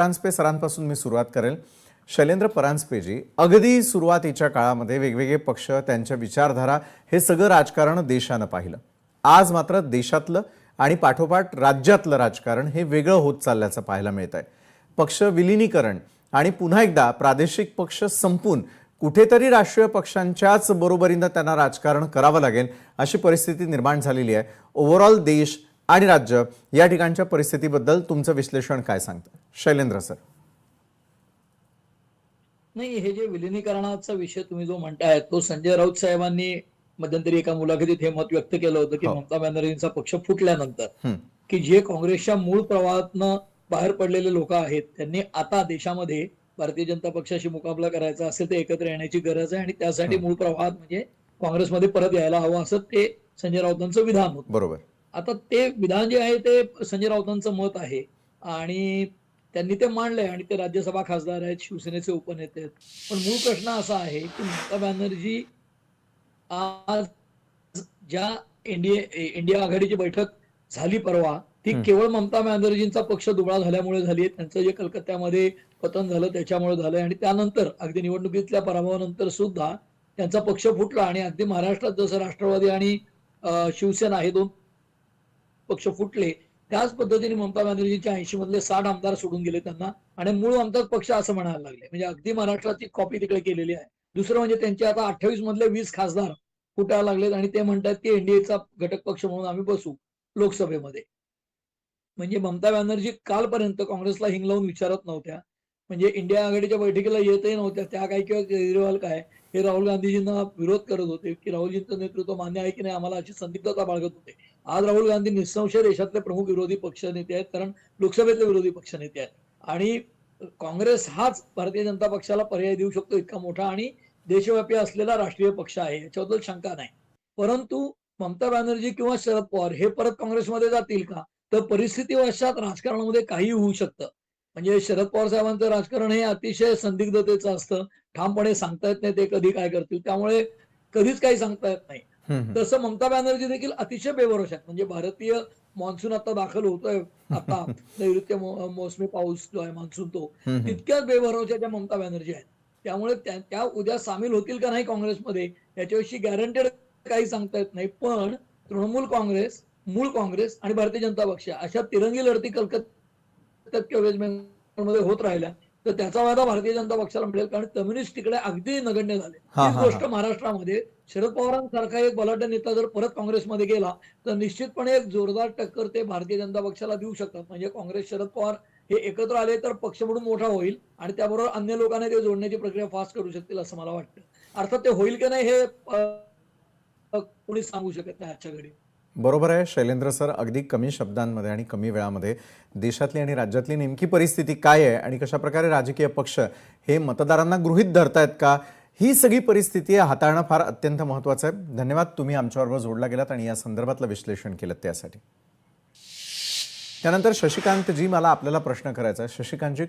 परांजपे सरांपासून मी सुरुवात करेल। शैलेंद्र परांजपेजी, अगदी सुरुवातीच्या काळामध्ये वेगवेगळे पक्ष, त्यांच्या विचारधारा, हे सगळं राजकारण देशानं पाहिलं। आज मात्र देशातलं आणि पाठोपाठ राज्यातलं राजकारण हे वेगळं होत चालल्याचं पाहायला मिळतंय। पक्ष विलीनीकरण आणि पुन्हा एकदा प्रादेशिक पक्ष संपून कुठेतरी राष्ट्रीय पक्षांच्याच बरोबरीने त्यांना राजकारण करावं लागेल अशी परिस्थिती निर्माण झालेली आहे। ओव्हरऑल देश आणि राज्य या ठिकाणच्या परिस्थितीबद्दल तुमचं विश्लेषण काय सांगतं शैलेंद्र सर? नाही, हे जे विलीनीकरणाचा विषय तुम्ही जो म्हणताय तो संजय राऊत साहेबांनी मध्यंतरी एका मुलाखतीत हे मत व्यक्त केलं होतं की हो। ममता बॅनर्जींचा पक्ष फुटल्यानंतर हं, की जे काँग्रेसच्या मूळ प्रवाहातनं बाहेर पडलेले लोक आहेत त्यांनी आता देशामध्ये भारतीय जनता पक्षाशी मुकाबला करायचा असेल तर एकत्र येण्याची गरज आहे आणि त्यासाठी हं, मूळ प्रवाहात म्हणजे काँग्रेसमध्ये परत यायला हवं असं ते संजय राऊतांचं विधान होतं। बरोबर। आता ते विधान जे आहे ते संजय राऊतांचं मत आहे आणि त्यांनी ते मांडलंय आणि ते राज्यसभा खासदार आहेत, शिवसेनेचे उपनेते आहेत। पण मूळ प्रश्न असा आहे की ममता बॅनर्जी आज ज्या इंडिया आघाडीची बैठक झाली परवा, ती हं, केवळ ममता बॅनर्जींचा पक्ष दुबळा झाल्यामुळे झाली आहे। त्यांचं जे कलकत्त्यामध्ये पतन झालं त्याच्यामुळे झालंय आणि त्यानंतर अगदी निवडणुकीतल्या पराभवानंतर सुद्धा त्यांचा पक्ष फुटला आणि अगदी महाराष्ट्रात जसं राष्ट्रवादी आणि शिवसेना हे दोन पक्ष फुटले, त्याच पद्धतीने ममता बॅनर्जींच्या 80 मधले 60 आमदार सोडून गेले त्यांना आणि मूळ आमचाच पक्ष असं म्हणायला लागले। म्हणजे अगदी महाराष्ट्राची कॉपी तिकडे केलेली आहे। दुसरं म्हणजे त्यांचे आता 28 मधले 20 खासदार फुटायला लागलेत आणि ते म्हणतात की एनडीएचा घटक पक्ष म्हणून आम्ही बसू लोकसभेमध्ये। म्हणजे ममता बॅनर्जी कालपर्यंत काँग्रेसला हिंग लावून विचारत नव्हत्या। म्हणजे इंडिया आघाडीच्या बैठकीला येतही नव्हत्या। त्या काय किंवा केजरीवाल काय हे राहुल गांधीजींना विरोध करत होते की राहुलजींचं नेतृत्व मान्य आहे की नाही आम्हाला अशी संदिग्धता बाळगत होते। आज राहुल गांधी निःसंशय देशातले प्रमुख विरोधी पक्षनेते आहेत, कारण लोकसभेतले विरोधी पक्षनेते आहेत आणि काँग्रेस हाच भारतीय जनता पक्षाला पर्याय देऊ शकतो इतका मोठा आणि देशव्यापी असलेला राष्ट्रीय पक्ष आहे, याच्याबद्दल शंका नाही। परंतु ममता बॅनर्जी किंवा शरद पवार हे परत काँग्रेसमध्ये जातील का? तर परिस्थितीवशात राजकारणामध्ये काहीही होऊ शकतं। म्हणजे शरद पवार साहेबांचं राजकारण हे अतिशय संदिग्धतेचं असतं। ठामपणे सांगता येत नाही ते कधी काय करतील, त्यामुळे कधीच काही सांगता येत नाही। हं, हं, तसं ममता बॅनर्जी देखील अतिशय बेभरवशा आहेत। म्हणजे भारतीय मान्सून आता दाखल होतोय, आता नैऋत्य मोसमी पाऊस जो आहे मान्सून तो, हं, हं, तितक्याच बेभरवशाच्या ममता बॅनर्जी आहेत। त्यामुळे त्या उद्या सामील होतील का नाही काँग्रेसमध्ये याच्याविषयी गॅरंटेड काही सांगता येत नाही। पण तृणमूल काँग्रेस, मूळ काँग्रेस आणि भारतीय जनता पक्ष अशा तिरंगी लढती कलकत्त्यात किंवा वेस्ट बेंगॉलमध्ये होत राहिल्या तर त्याचा फायदा भारतीय जनता पक्षाला मिळेल, कारण कम्युनिस्ट तिकडे अगदी नगण्य झाले। हां, तीच हां, गोष्ट हां, महाराष्ट्रामध्ये शरद पवारांसारखा एक बलाढ्य नेता जर परत काँग्रेसमध्ये गेला तर निश्चितपणे एक जोरदार टक्कर ते भारतीय जनता पक्षाला देऊ शकतात। म्हणजे काँग्रेस शरद पवार हे एकत्र आले तर पक्ष म्हणून मोठा होईल आणि त्याबरोबर अन्य लोकांना ते जोडण्याची प्रक्रिया फास्ट करू शकतील असं मला वाटतं। अर्थात ते होईल की नाही हे कोणीच सांगू शकत नाही आजच्या घडी। बरोबर आहे शैलेंद्र सर। अगदी कमी शब्दांमध्ये आणि कमी वेळामध्ये देशातली आणि राज्यातली नेमकी परिस्थिती काय आहे आणि कशा प्रकारे राजकीय पक्ष हे मतदारांना गृहीत धरतायत का, ही सगळी परिस्थिती हाताळणं फार अत्यंत महत्त्वाचं आहे। धन्यवाद, तुम्ही आमच्याबरोबर जोडला गेलात आणि या संदर्भातलं विश्लेषण केलं त्यासाठी। त्यानंतर शशिकांत जी, मला आपल्याला प्रश्न करायचा आहे। शशिकांत जी,